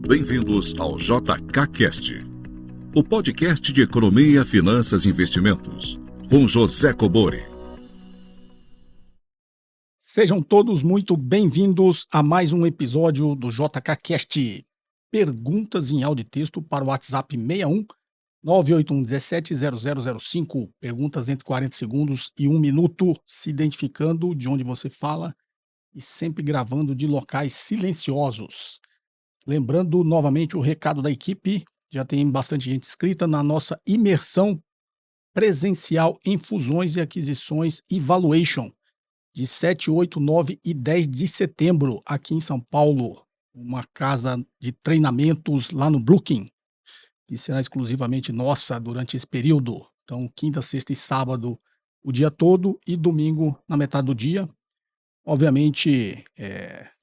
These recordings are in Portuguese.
Bem-vindos ao JKCast, o podcast de economia, finanças e investimentos, com José Cobori. Sejam todos muito bem-vindos a mais um episódio do JKCast. Perguntas em áudio e texto para o WhatsApp 61 981 17 0005. Perguntas entre 40 segundos e 1 minuto, se identificando de onde você fala e sempre gravando de locais silenciosos. Lembrando novamente o recado da equipe, já tem bastante gente inscrita na nossa imersão presencial em fusões e aquisições e valuation, de 7, 8, 9 e 10 de setembro, aqui em São Paulo, uma casa de treinamentos lá no Brooklyn, que será exclusivamente nossa durante esse período. Então, quinta, sexta e sábado, o dia todo, e domingo na metade do dia. Obviamente,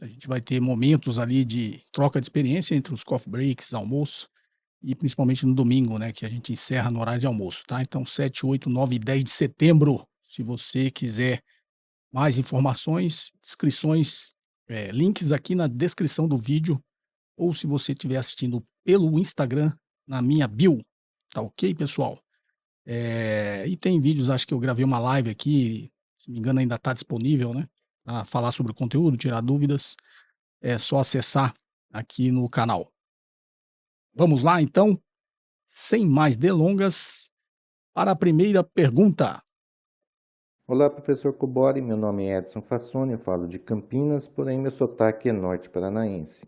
a gente vai ter momentos ali de troca de experiência entre os coffee breaks, almoço, e principalmente no domingo, né, que a gente encerra no horário de almoço, tá? Então, 7, 8, 9 e 10 de setembro, se você quiser mais informações, inscrições, links aqui na descrição do vídeo, ou se você estiver assistindo pelo Instagram, na minha bio, tá ok, pessoal? E tem vídeos, acho que eu gravei uma live aqui, se não me engano ainda está disponível, né? A falar sobre o conteúdo, tirar dúvidas, é só acessar aqui no canal. Vamos lá, então, sem mais delongas, para a primeira pergunta. Olá, professor Cobori, meu nome é Edson Fassoni, eu falo de Campinas, porém meu sotaque é norte paranaense.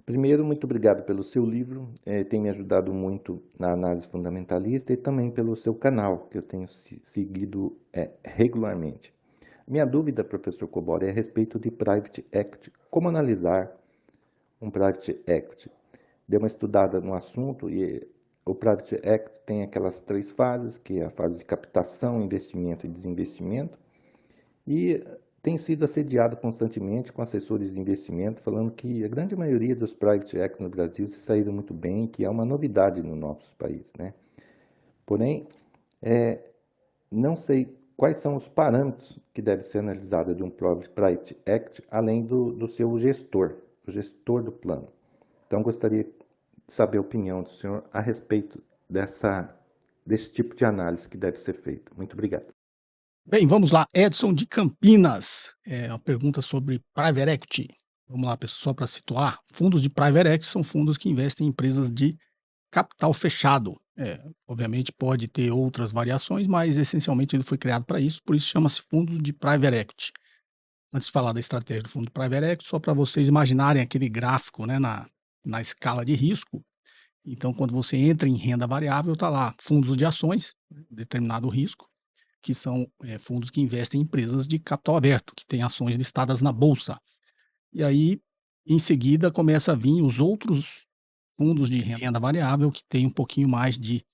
Primeiro, muito obrigado pelo seu livro, tem me ajudado muito na análise fundamentalista e também pelo seu canal, que eu tenho seguido regularmente. Minha dúvida, professor Cobori, é a respeito de Private Equity. Como analisar um Private Equity? Dei uma estudada no assunto e o Private Equity tem aquelas 3 fases, que é a fase de captação, investimento e desinvestimento, e tem sido assediado constantemente com assessores de investimento, falando que a grande maioria dos Private Equity no Brasil se saíram muito bem, que é uma novidade no nosso país, né? Porém, não sei quais são os parâmetros que devem ser analisados de um Private Equity, além do seu gestor, o gestor do plano. Então, gostaria de saber a opinião do senhor a respeito desse tipo de análise que deve ser feita. Muito obrigado. Bem, vamos lá, Edson de Campinas, uma pergunta sobre Private Equity. Vamos lá, pessoal, só para situar, fundos de Private Equity são fundos que investem em empresas de capital fechado. Obviamente pode ter outras variações, mas essencialmente ele foi criado para isso, por isso chama-se fundo de Private Equity. Antes de falar da estratégia do fundo de Private Equity, só para vocês imaginarem aquele gráfico, né, na escala de risco. Então, quando você entra em renda variável, está lá fundos de ações, determinado risco, que são fundos que investem em empresas de capital aberto, que têm ações listadas na bolsa. E aí, em seguida, começa a vir os outros fundos de renda variável, que tem um pouquinho mais de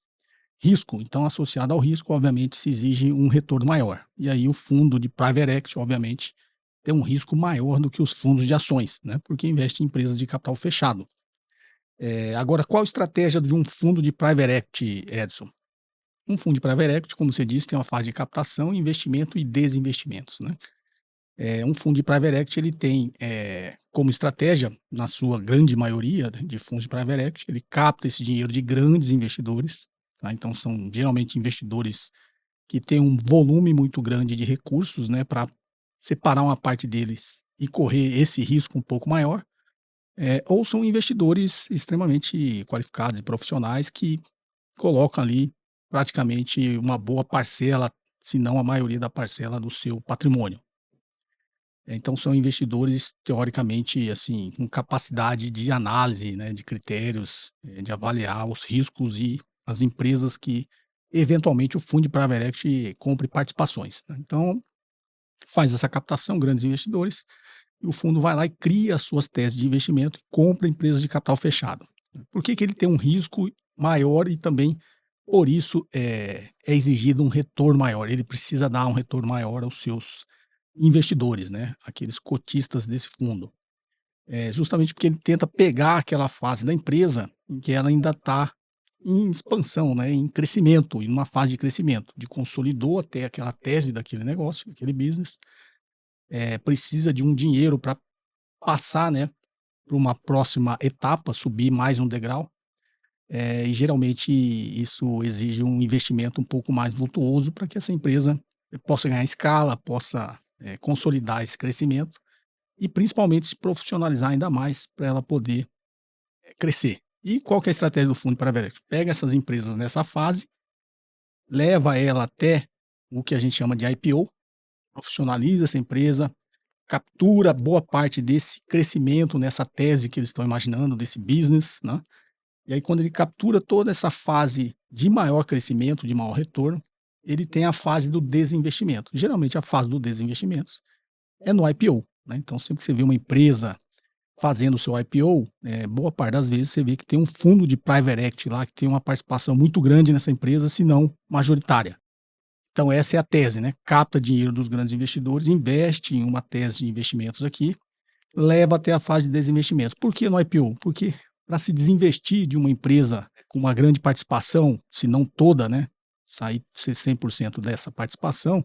risco. Então, associado ao risco, obviamente, se exige um retorno maior. E aí, o fundo de Private Equity, obviamente, tem um risco maior do que os fundos de ações, né? Porque investe em empresas de capital fechado. Agora, qual a estratégia de um fundo de Private Equity, Edson? Um fundo de Private Equity, como você disse, tem uma fase de captação, investimento e desinvestimentos, né? Um fundo de Private Equity, ele tem como estratégia, na sua grande maioria de fundos de Private Equity, ele capta esse dinheiro de grandes investidores, tá? Então são geralmente investidores que têm um volume muito grande de recursos, né, para separar uma parte deles e correr esse risco um pouco maior, ou são investidores extremamente qualificados e profissionais que colocam ali praticamente uma boa parcela, se não a maioria da parcela do seu patrimônio. Então são investidores teoricamente, assim, com capacidade de análise, né, de critérios, de avaliar os riscos e as empresas que eventualmente o fundo de Private Equity compre participações, né. Então, faz essa captação, grandes investidores, e o fundo vai lá e cria as suas teses de investimento e compra empresas de capital fechado. Por que que ele tem um risco maior e também, por isso, é exigido um retorno maior? Ele precisa dar um retorno maior aos seus investidores, né, aqueles cotistas desse fundo. Justamente porque ele tenta pegar aquela fase da empresa em que ela ainda está em expansão, né, em crescimento, em uma fase de crescimento, de consolidou até aquela tese daquele negócio, daquele business, precisa de um dinheiro para passar, né, para uma próxima etapa, subir mais um degrau. E geralmente isso exige um investimento um pouco mais vultuoso para que essa empresa possa ganhar escala, possa, consolidar esse crescimento e principalmente se profissionalizar ainda mais para ela poder, crescer. E qual que é a estratégia do fundo para private equity? Pega essas empresas nessa fase, leva ela até o que a gente chama de IPO, profissionaliza essa empresa, captura boa parte desse crescimento nessa tese que eles estão imaginando, desse business, né? E aí, quando ele captura toda essa fase de maior crescimento, de maior retorno, ele tem a fase do desinvestimento. Geralmente, a fase do desinvestimento é no IPO, né? Então, sempre que você vê uma empresa fazendo o seu IPO, boa parte das vezes você vê que tem um fundo de private equity lá que tem uma participação muito grande nessa empresa, se não majoritária. Então, essa é a tese, né? Capta dinheiro dos grandes investidores, investe em uma tese de investimentos aqui, leva até a fase de desinvestimento. Por que no IPO? Porque para se desinvestir de uma empresa com uma grande participação, se não toda, né? Sair ser 100% dessa participação,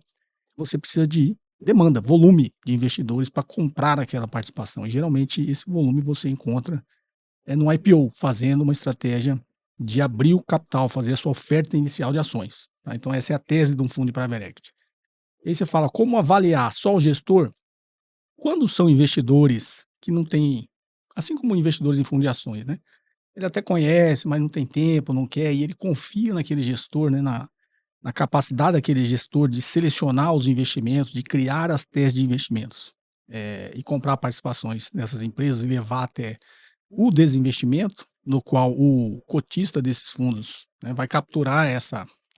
você precisa de demanda, volume de investidores para comprar aquela participação. E geralmente esse volume você encontra no IPO, fazendo uma estratégia de abrir o capital, fazer a sua oferta inicial de ações. Tá? Então, essa é a tese de um fundo de private equity. E aí você fala como avaliar só o gestor quando são investidores que não têm, assim como investidores em fundo de ações, né? Ele até conhece, mas não tem tempo, não quer, e ele confia naquele gestor, né, na capacidade daquele gestor de selecionar os investimentos, de criar as teses de investimentos, e comprar participações nessas empresas e levar até o desinvestimento, no qual o cotista desses fundos, né, vai capturar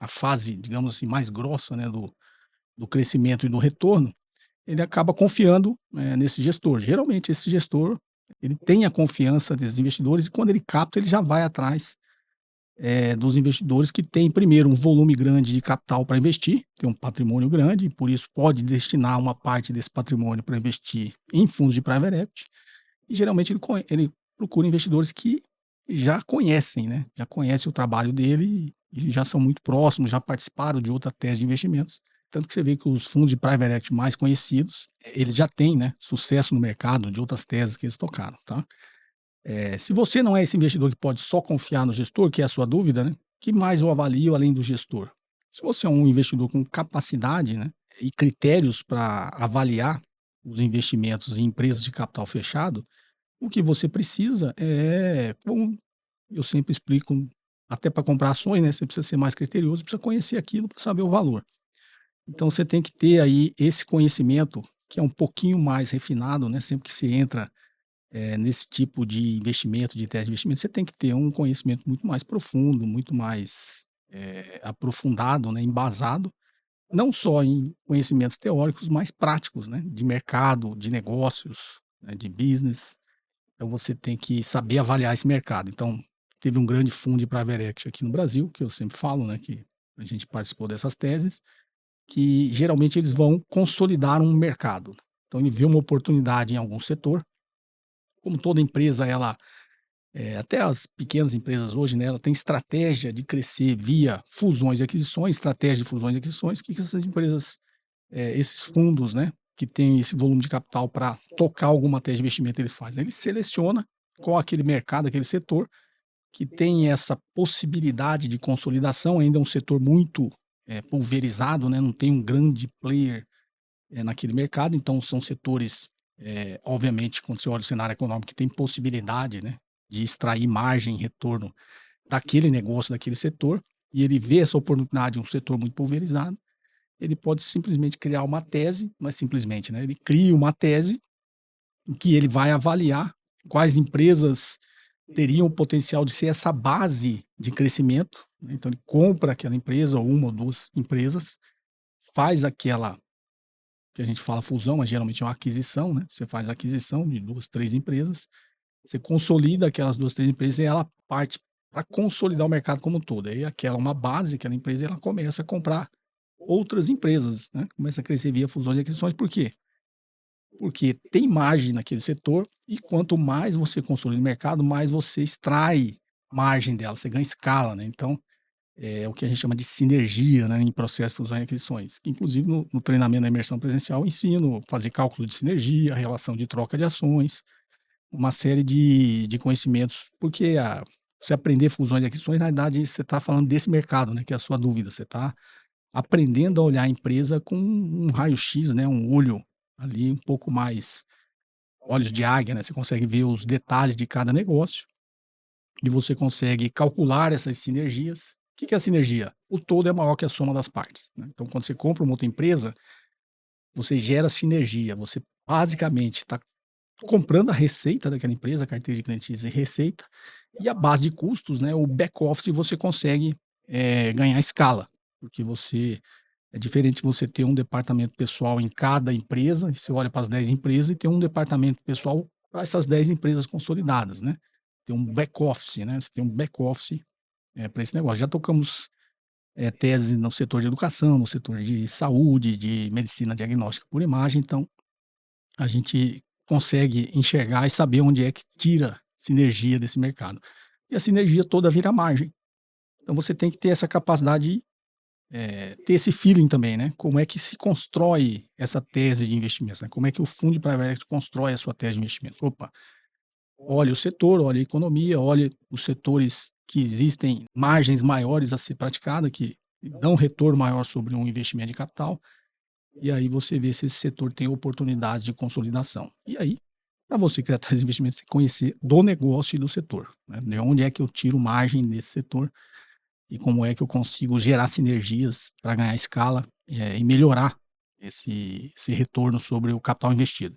a fase, digamos assim, mais grossa, né, do crescimento e do retorno, ele acaba confiando, nesse gestor. Geralmente esse gestor, ele tem a confiança desses investidores e quando ele capta, ele já vai atrás, dos investidores que têm, primeiro, um volume grande de capital para investir, tem um patrimônio grande, e por isso pode destinar uma parte desse patrimônio para investir em fundos de private equity, e geralmente ele procura investidores que já conhecem, né, já conhecem o trabalho dele e já são muito próximos, já participaram de outra tese de investimentos. Tanto que você vê que os fundos de private equity mais conhecidos, eles já têm, né, sucesso no mercado de outras teses que eles tocaram, tá? Se você não é esse investidor que pode só confiar no gestor, que é a sua dúvida, né, que mais eu avalio além do gestor? Se você é um investidor com capacidade, né, e critérios para avaliar os investimentos em empresas de capital fechado, o que você precisa como eu sempre explico, até para comprar ações, né, você precisa ser mais criterioso, precisa conhecer aquilo para saber o valor. Então você tem que ter aí esse conhecimento que é um pouquinho mais refinado, né, sempre que você entra, nesse tipo de investimento, de tese de investimento, você tem que ter um conhecimento muito mais profundo, muito mais, aprofundado, né, embasado, não só em conhecimentos teóricos, mas práticos, né, de mercado, de negócios, né, de business. Então você tem que saber avaliar esse mercado. Então, teve um grande fundo de private equity aqui no Brasil, que eu sempre falo, né, que a gente participou dessas teses, que geralmente eles vão consolidar um mercado. Então ele vê uma oportunidade em algum setor, como toda empresa ela, até as pequenas empresas hoje, né, ela tem estratégia de crescer via fusões e aquisições, estratégia de fusões e aquisições, que essas empresas, esses fundos, né, que têm esse volume de capital para tocar alguma tese de investimento eles fazem, ele seleciona qual aquele mercado, aquele setor que tem essa possibilidade de consolidação, ainda é um setor muito, pulverizado, né, não tem um grande player, naquele mercado, então são setores, obviamente, quando você olha o cenário econômico, que tem possibilidade, né, de extrair margem e retorno daquele negócio, daquele setor, e ele vê essa oportunidade em um setor muito pulverizado, ele pode simplesmente criar uma tese, não é simplesmente, né, ele cria uma tese em que ele vai avaliar quais empresas teriam o potencial de ser essa base de crescimento, né, então ele compra aquela empresa ou uma ou 2 empresas, faz aquela que a gente fala fusão, mas geralmente é uma aquisição, né, você faz a aquisição de 2, 3 empresas, você consolida aquelas 2, 3 empresas e ela parte para consolidar o mercado como um todo, aí aquela é uma base, aquela empresa ela começa a comprar outras empresas, né, começa a crescer via fusões e aquisições, por quê? Porque tem margem naquele setor e quanto mais você consolida o mercado, mais você extrai margem dela, você ganha escala, né, então é o que a gente chama de sinergia, né, em processo de fusão e aquisições, que inclusive no treinamento da imersão presencial eu ensino fazer cálculo de sinergia, relação de troca de ações, uma série de conhecimentos, porque você aprender fusões e aquisições, na verdade, você está falando desse mercado, né, que é a sua dúvida, você está aprendendo a olhar a empresa com um raio-x, né, um olho ali um pouco mais olhos de águia, né, você consegue ver os detalhes de cada negócio e você consegue calcular essas sinergias. O que que é a sinergia? O todo é maior que a soma das partes, né. Então quando você compra uma outra empresa, você gera sinergia, você basicamente está comprando a receita daquela empresa, a carteira de clientes e receita, e a base de custos, né, o back office você consegue, ganhar escala, porque é diferente você ter um departamento pessoal em cada empresa, você olha para as 10 empresas e tem um departamento pessoal para essas 10 empresas consolidadas, né. Tem um back office, né, você tem um back office, para esse negócio. Já tocamos, tese no setor de educação, no setor de saúde, de medicina diagnóstica por imagem, então a gente consegue enxergar e saber onde é que tira sinergia desse mercado. E a sinergia toda vira margem. Então você tem que ter essa capacidade, ter esse feeling também, né, como é que se constrói essa tese de investimentos, né, como é que o fundo de private equity constrói a sua tese de investimentos. Opa, olha o setor, olha a economia, olha os setores que existem margens maiores a ser praticada, que dão retorno maior sobre um investimento de capital, e aí você vê se esse setor tem oportunidades de consolidação. E aí, para você criar tais investimentos, você tem que conhecer do negócio e do setor, né, de onde é que eu tiro margem desse setor e como é que eu consigo gerar sinergias para ganhar escala, e melhorar esse retorno sobre o capital investido.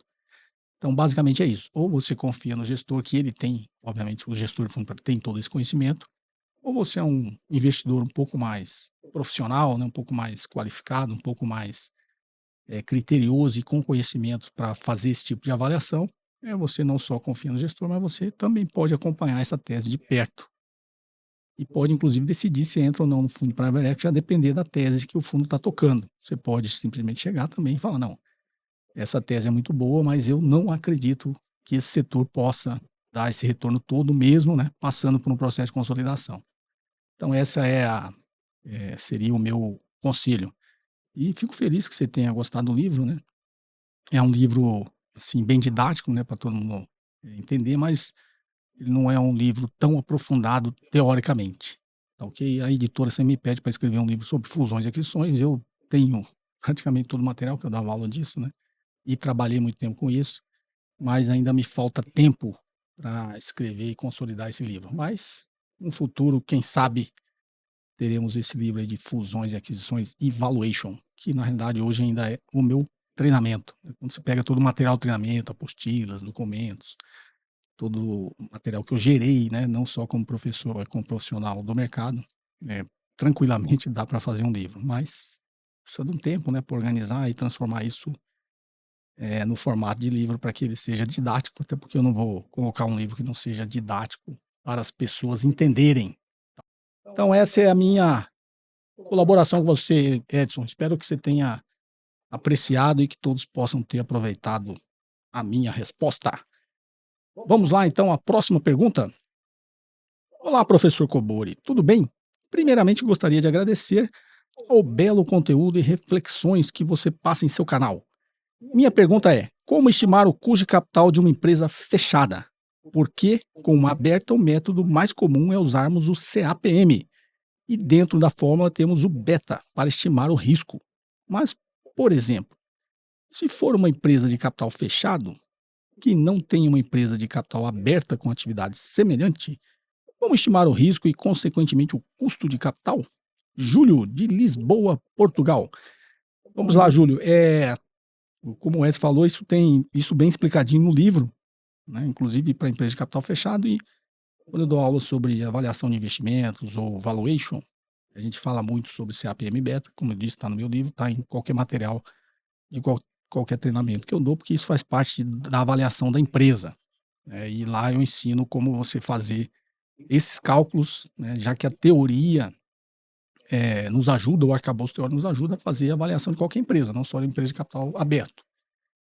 Então, basicamente é isso. Ou você confia no gestor que ele tem, obviamente, o gestor de fundo tem todo esse conhecimento, ou você é um investidor um pouco mais profissional, né, um pouco mais qualificado, um pouco mais criterioso e com conhecimento para fazer esse tipo de avaliação. Você não só confia no gestor, mas você também pode acompanhar essa tese de perto. E pode, inclusive, decidir se entra ou não no fundo de private equity, a depender da tese que o fundo está tocando. Você pode simplesmente chegar também e falar: não, essa tese é muito boa, mas eu não acredito que esse setor possa dar esse retorno todo mesmo, né, passando por um processo de consolidação. Então essa seria o meu conselho. E fico feliz que você tenha gostado do livro, né. É um livro, assim, bem didático, né, para todo mundo entender, mas ele não é um livro tão aprofundado teoricamente, tá ok? A editora sempre me pede para escrever um livro sobre fusões e aquisições, eu tenho praticamente todo o material, que eu dava aula disso, né, e trabalhei muito tempo com isso, mas ainda me falta tempo para escrever e consolidar esse livro. Mas, no futuro, quem sabe, teremos esse livro aí de fusões e aquisições e valuation, que na realidade hoje ainda é o meu treinamento, né. Quando você pega todo o material de treinamento, apostilas, documentos, todo o material que eu gerei, né, não só como professor, mas como profissional do mercado, eh, tranquilamente dá para fazer um livro, mas precisa de um tempo, né, para organizar e transformar isso, no formato de livro para que ele seja didático, até porque eu não vou colocar um livro que não seja didático para as pessoas entenderem. Então essa é a minha colaboração com você, Edson. Espero que você tenha apreciado e que todos possam ter aproveitado a minha resposta. Vamos lá então à próxima pergunta? Olá, professor Kobori, tudo bem? Primeiramente, gostaria de agradecer ao belo conteúdo e reflexões que você passa em seu canal. Minha pergunta é: como estimar o custo de capital de uma empresa fechada? Porque, com uma aberta, o método mais comum é usarmos o CAPM. E dentro da fórmula temos o beta para estimar o risco. Mas, por exemplo, se for uma empresa de capital fechado, que não tem uma empresa de capital aberta com atividade semelhante, como estimar o risco e, consequentemente, o custo de capital? Júlio, de Lisboa, Portugal. Vamos lá, Júlio. Como o Edson falou, isso tem isso bem explicadinho no livro, né? Inclusive para empresa de capital fechado. E quando eu dou aula sobre avaliação de investimentos ou valuation, a gente fala muito sobre CAPM beta, como eu disse, está no meu livro, está em qualquer material de qualquer treinamento que eu dou, porque isso faz parte da avaliação da empresa, né? E lá eu ensino como você fazer esses cálculos, né, já que a teoria, nos ajuda, o arcabouço teórico nos ajuda a fazer a avaliação de qualquer empresa, não só de empresa de capital aberto.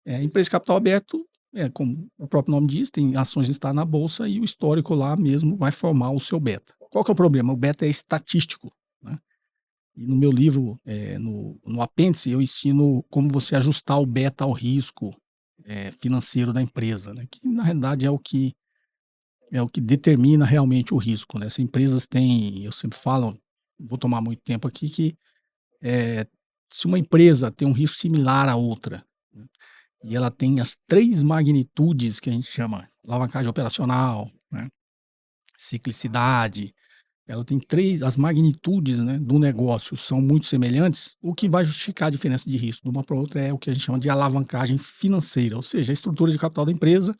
Empresa de capital aberto, como o próprio nome diz, tem ações listadas na bolsa e o histórico lá mesmo vai formar o seu beta. Qual que é o problema? O beta é estatístico. E no meu livro, no apêndice, eu ensino como você ajustar o beta ao risco financeiro da empresa, né? Que na realidade é o que determina realmente o risco, né? As empresas têm, eu sempre falo, vou tomar muito tempo aqui, que se uma empresa tem um risco similar à outra, né, e ela tem as 3 magnitudes que a gente chama alavancagem operacional, né, ciclicidade, ela tem 3 as magnitudes, né, do negócio são muito semelhantes, o que vai justificar a diferença de risco de uma para outra é o que a gente chama de alavancagem financeira, ou seja, a estrutura de capital da empresa,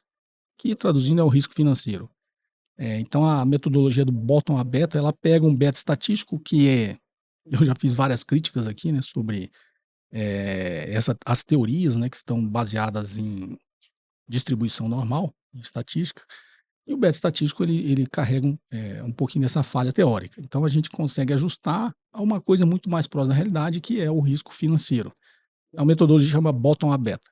que traduzindo é o risco financeiro. Então a metodologia do bottom a beta, ela pega um beta estatístico que eu já fiz várias críticas aqui, né, sobre as teorias, né, que estão baseadas em distribuição normal, em estatística, e o beta estatístico ele carrega um pouquinho dessa falha teórica. Então a gente consegue ajustar a uma coisa muito mais próxima da realidade, que é o risco financeiro. A metodologia chama bottom a beta.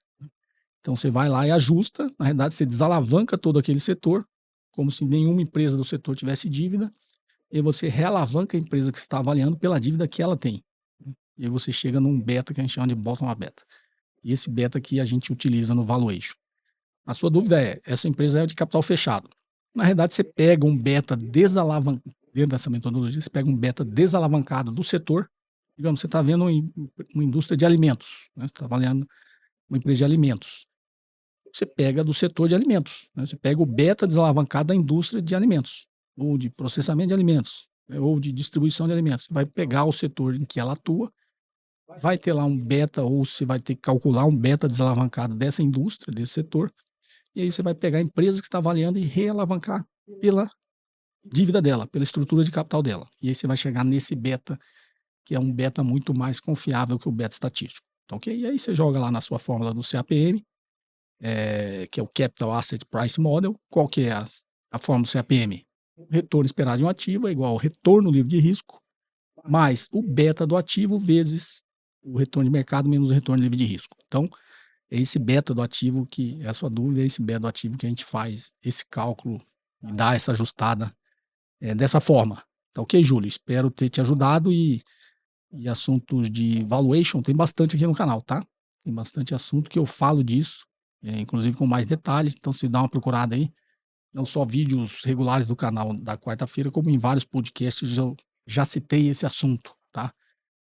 Então você vai lá e ajusta, na realidade você desalavanca todo aquele setor, como se nenhuma empresa do setor tivesse dívida, e você realavanca a empresa que você está avaliando pela dívida que ela tem. E aí você chega num beta que a gente chama de bottom a beta. E esse beta que a gente utiliza no valuation. A sua dúvida é, essa empresa é de capital fechado. Na realidade, você pega um beta desalavancado, dentro dessa metodologia, você pega um beta desalavancado do setor, digamos, você está vendo uma indústria de alimentos, né? Você está avaliando uma empresa de alimentos. Você pega do setor de alimentos, né? Você pega o beta desalavancado da indústria de alimentos, ou de processamento de alimentos, né? Ou de distribuição de alimentos. Você vai pegar o setor em que ela atua, vai ter lá um beta, ou você vai ter que calcular um beta desalavancado dessa indústria, desse setor, e aí você vai pegar a empresa que está avaliando e realavancar pela dívida dela, pela estrutura de capital dela. E aí você vai chegar nesse beta, que é um beta muito mais confiável que o beta estatístico. Então, ok? E aí você joga lá na sua fórmula do CAPM, que é o Capital Asset Price Model. Qual que é a fórmula do CAPM? O retorno esperado de um ativo é igual ao retorno livre de risco, mais o beta do ativo vezes o retorno de mercado menos o retorno livre de risco. Então, é esse beta do ativo que é a sua dúvida, é esse beta do ativo que a gente faz esse cálculo e dá essa ajustada dessa forma. Tá ok, Júlio? Espero ter te ajudado e assuntos de valuation tem bastante aqui no canal, tá? Tem bastante assunto que eu falo disso, inclusive com mais detalhes, então se dá uma procurada aí, não só vídeos regulares do canal da quarta-feira, como em vários podcasts eu já citei esse assunto, tá?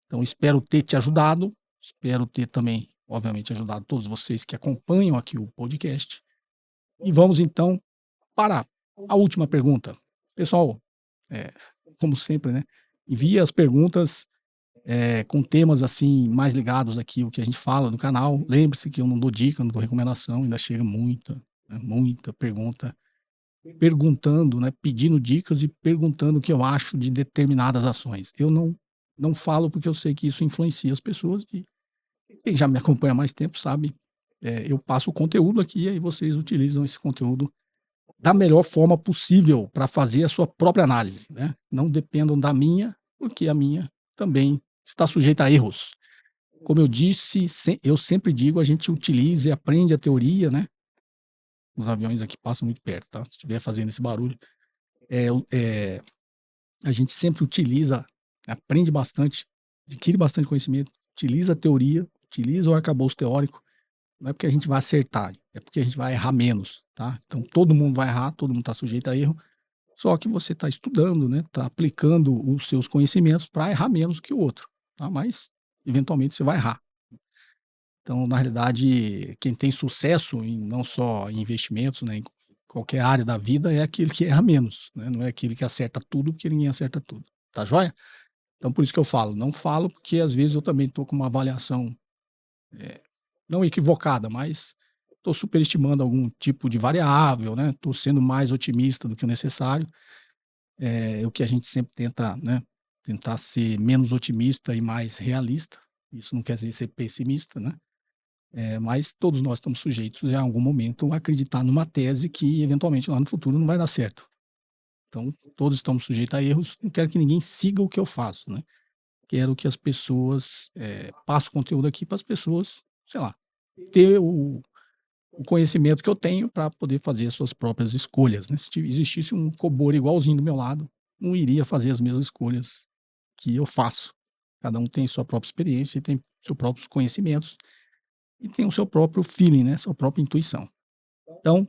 Então espero ter te ajudado, espero ter também, obviamente, ajudado todos vocês que acompanham aqui o podcast. E vamos então para a última pergunta. Pessoal, como sempre, né? Envie as perguntas com temas assim mais ligados aqui o que a gente fala no canal. Lembre-se que eu não dou dica, não dou recomendação, ainda chega muita pergunta perguntando, né, pedindo dicas e perguntando o que eu acho de determinadas ações. Eu não falo porque eu sei que isso influencia as pessoas e quem já me acompanha há mais tempo sabe, eu passo o conteúdo aqui e aí vocês utilizam esse conteúdo da melhor forma possível para fazer a sua própria análise, né? Não dependam da minha, porque a minha também está sujeita a erros. Como eu disse, eu sempre digo, a gente utiliza e aprende a teoria, né? Os aviões aqui passam muito perto, tá? Se estiver fazendo esse barulho, a gente sempre utiliza, aprende bastante, adquire bastante conhecimento, utiliza a teoria, utiliza o arcabouço teórico. Não é porque a gente vai acertar, é porque a gente vai errar menos, tá? Então todo mundo vai errar, todo mundo está sujeito a erro, só que você está estudando, né? Está aplicando os seus conhecimentos para errar menos que o outro, tá? Mas eventualmente você vai errar. Então, na realidade, quem tem sucesso em não só em investimentos, né, em qualquer área da vida, é aquele que erra menos, né? Não é aquele que acerta tudo, porque ninguém acerta tudo. Tá joia? Então, por isso que eu falo. Não falo porque às vezes eu também estou com uma avaliação não equivocada, mas estou superestimando algum tipo de variável, né? Estou sendo mais otimista do que o necessário. É o que a gente sempre tenta, né? Tentar ser menos otimista e mais realista. Isso não quer dizer ser pessimista, né? Mas todos nós estamos sujeitos, em algum momento, a acreditar numa tese que, eventualmente, lá no futuro não vai dar certo. Então, todos estamos sujeitos a erros. Não quero que ninguém siga o que eu faço, né? Quero que as pessoas passem o conteúdo aqui para as pessoas, sei lá, ter o conhecimento que eu tenho para poder fazer as suas próprias escolhas, né? Se existisse um Cobori igualzinho do meu lado, não iria fazer as mesmas escolhas que eu faço. Cada um tem sua própria experiência, tem seus próprios conhecimentos e tem o seu próprio feeling, né? Sua própria intuição. Então,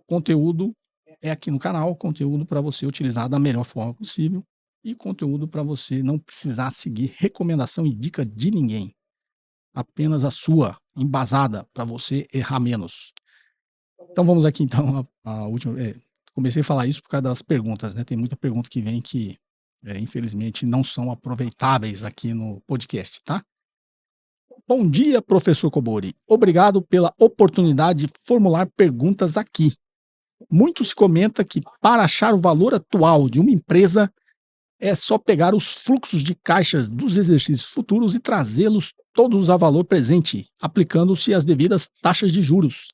conteúdo é aqui no canal, conteúdo para você utilizar da melhor forma possível e conteúdo para você não precisar seguir recomendação e dica de ninguém. Apenas a sua, embasada, para você errar menos. Então vamos aqui então a última. Comecei a falar isso por causa das perguntas, né? Tem muita pergunta que vem que, infelizmente, não são aproveitáveis aqui no podcast, tá? Bom dia, professor Kobori. Obrigado pela oportunidade de formular perguntas aqui. Muito se comenta que para achar o valor atual de uma empresa é só pegar os fluxos de caixas dos exercícios futuros e trazê-los todos a valor presente, aplicando-se as devidas taxas de juros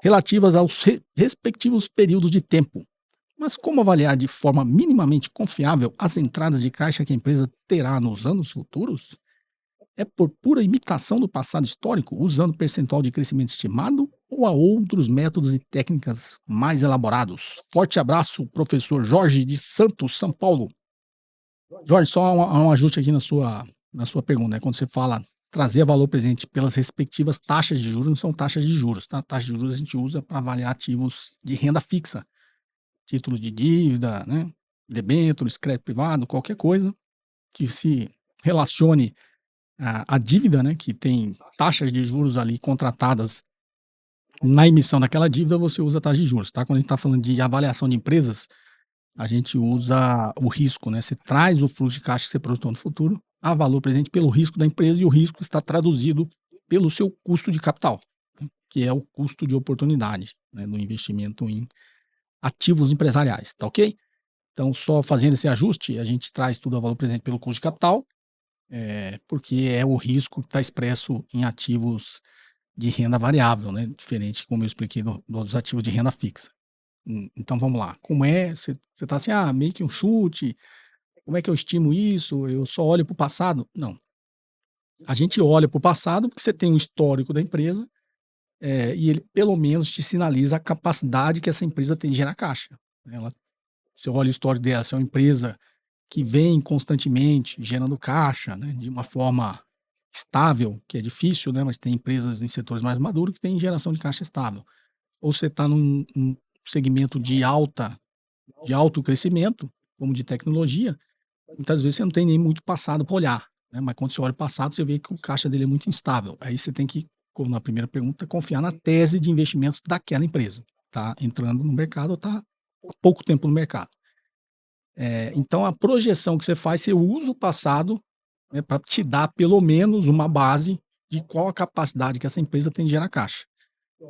relativas aos respectivos períodos de tempo. Mas como avaliar de forma minimamente confiável as entradas de caixa que a empresa terá nos anos futuros? É por pura imitação do passado histórico, usando percentual de crescimento estimado, ou há outros métodos e técnicas mais elaborados? Forte abraço, professor Jorge de Santos, São Paulo. Jorge, só um ajuste aqui na sua pergunta, né? Quando você fala trazer valor presente pelas respectivas taxas de juros, não são taxas de juros, tá? Taxa de juros a gente usa para avaliar ativos de renda fixa, títulos de dívida, né? Debêntures, crédito privado, qualquer coisa que se relacione a dívida, né? Que tem taxas de juros ali contratadas na emissão daquela dívida, você usa a taxa de juros, tá? Quando a gente está falando de avaliação de empresas, a gente usa o risco, né? Você traz o fluxo de caixa que você projetou no futuro a valor presente pelo risco da empresa e o risco está traduzido pelo seu custo de capital, né? Que é o custo de oportunidade, né? Do investimento em ativos empresariais, tá ok? Então, só fazendo esse ajuste, a gente traz tudo a valor presente pelo custo de capital, porque é o risco que está expresso em ativos de renda variável, né? Diferente, como eu expliquei, dos ativos de renda fixa. Então vamos lá. Como é? Você está assim, meio que um chute. Como é que eu estimo isso? Eu só olho para o passado? Não. A gente olha para o passado porque você tem um histórico da empresa e ele pelo menos te sinaliza a capacidade que essa empresa tem de gerar caixa. Você olha o histórico dela, se é uma empresa que vem constantemente gerando caixa, né, de uma forma estável, que é difícil, né, mas tem empresas em setores mais maduros que têm geração de caixa estável. Ou você está num segmento de alto crescimento, como de tecnologia, muitas vezes você não tem nem muito passado para olhar, né? Mas quando você olha o passado, você vê que o caixa dele é muito instável. Aí você tem que, como na primeira pergunta, confiar na tese de investimentos daquela empresa. Está entrando no mercado ou está há pouco tempo no mercado. Então, a projeção que você faz, você usa o passado, né, para te dar pelo menos uma base de qual a capacidade que essa empresa tem de gerar caixa.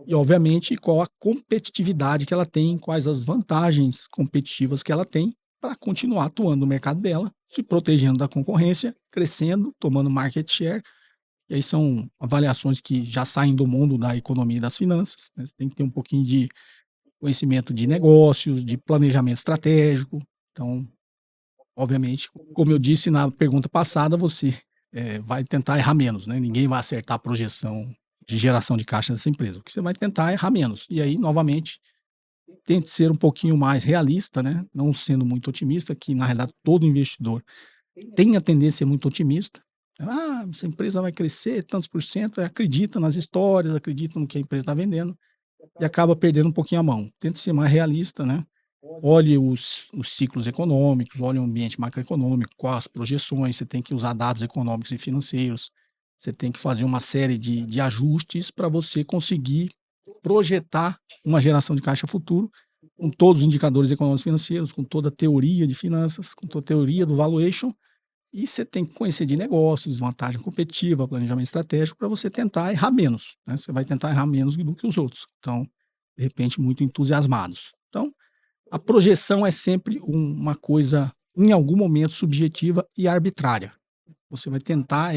E, obviamente, qual a competitividade que ela tem, quais as vantagens competitivas que ela tem para continuar atuando no mercado dela, se protegendo da concorrência, crescendo, tomando market share. E aí são avaliações que já saem do mundo da economia e das finanças, né? Você tem que ter um pouquinho de conhecimento de negócios, de planejamento estratégico. Então, obviamente, como eu disse na pergunta passada, você vai tentar errar menos, né? Ninguém vai acertar a projeção de geração de caixa dessa empresa. O que você vai tentar é errar menos. E aí, novamente, tente ser um pouquinho mais realista, né? Não sendo muito otimista, que na realidade todo investidor tem a tendência a ser muito otimista. Essa empresa vai crescer tantos por cento, acredita nas histórias, acredita no que a empresa está vendendo e acaba perdendo um pouquinho a mão. Tente ser mais realista, né? Olhe os ciclos econômicos, olhe o ambiente macroeconômico, quais as projeções, você tem que usar dados econômicos e financeiros, você tem que fazer uma série de ajustes para você conseguir projetar uma geração de caixa futuro com todos os indicadores econômicos e financeiros, com toda a teoria de finanças, com toda a teoria do valuation, e você tem que conhecer de negócios, vantagem competitiva, planejamento estratégico, para você tentar errar menos, né? Você vai tentar errar menos do que os outros. Então, de repente, muito entusiasmados. Então, a projeção é sempre uma coisa, em algum momento, subjetiva e arbitrária. Você vai tentar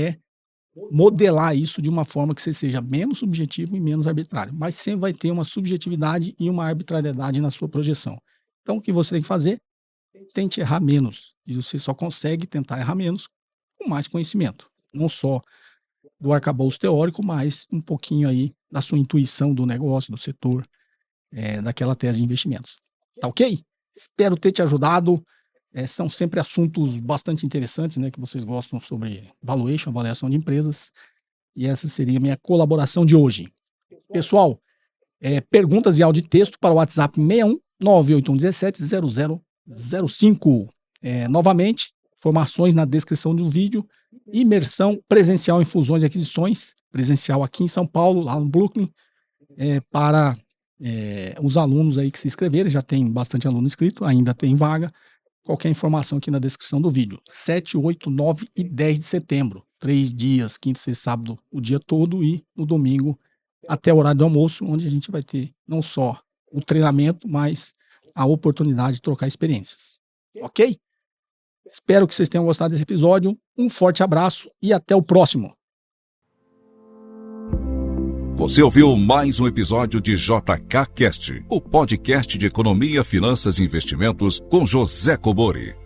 modelar isso de uma forma que você seja menos subjetivo e menos arbitrário, mas sempre vai ter uma subjetividade e uma arbitrariedade na sua projeção. Então, o que você tem que fazer? Tente errar menos. E você só consegue tentar errar menos com mais conhecimento. Não só do arcabouço teórico, mas um pouquinho aí da sua intuição do negócio, do setor, daquela tese de investimentos. Tá ok? Espero ter te ajudado. São sempre assuntos bastante interessantes, né, que vocês gostam, sobre valuation, avaliação de empresas. E essa seria a minha colaboração de hoje. Pessoal, perguntas e áudio e texto para o WhatsApp 61 98117 0005. Novamente, informações na descrição do vídeo. Imersão presencial em fusões e aquisições, presencial aqui em São Paulo, lá no Brooklyn, para os alunos aí que se inscreverem. Já tem bastante aluno inscrito, ainda tem vaga. Qualquer informação aqui na descrição do vídeo. 7, 8, 9 e 10 de setembro. 3 dias, quinta, sexta, sábado, o dia todo, e no domingo até o horário do almoço, onde a gente vai ter não só o treinamento, mas a oportunidade de trocar experiências. Ok? Espero que vocês tenham gostado desse episódio. Um forte abraço e até o próximo. Você ouviu mais um episódio de JK Cast, o podcast de economia, finanças e investimentos com José Kobori.